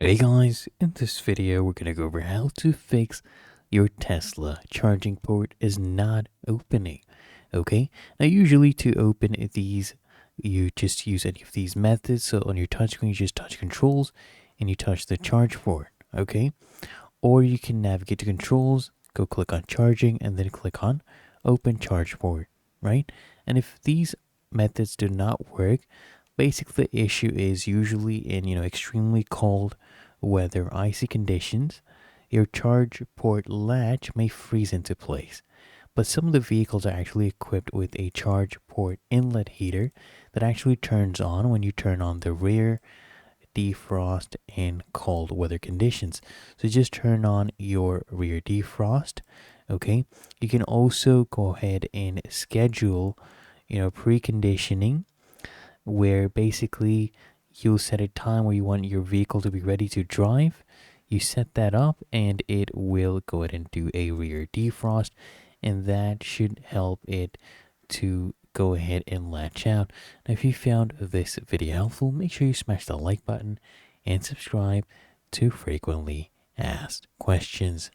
Hey guys, in this video we're gonna go over how to fix your Tesla charging port is not opening. Okay, now usually to open these, you just use any of these methods. So on your touchscreen, you just touch controls and you touch the charge port. Okay, or you can navigate to controls, go click on charging, and then click on open charge port. Right, and if these methods do not work, basically the issue is usually in extremely cold weather, icy conditions, your charge port latch may freeze into place. But some of the vehicles are actually equipped with a charge port inlet heater that actually turns on when you turn on the rear defrost in cold weather conditions. So just turn on your rear defrost. Okay, you can also go ahead and schedule preconditioning, where basically you'll set a time where you want your vehicle to be ready to drive. You set that up and it will go ahead and do a rear defrost, and that should help it to go ahead and latch out. Now, if you found this video helpful, make sure you smash the like button and subscribe to frequently asked questions.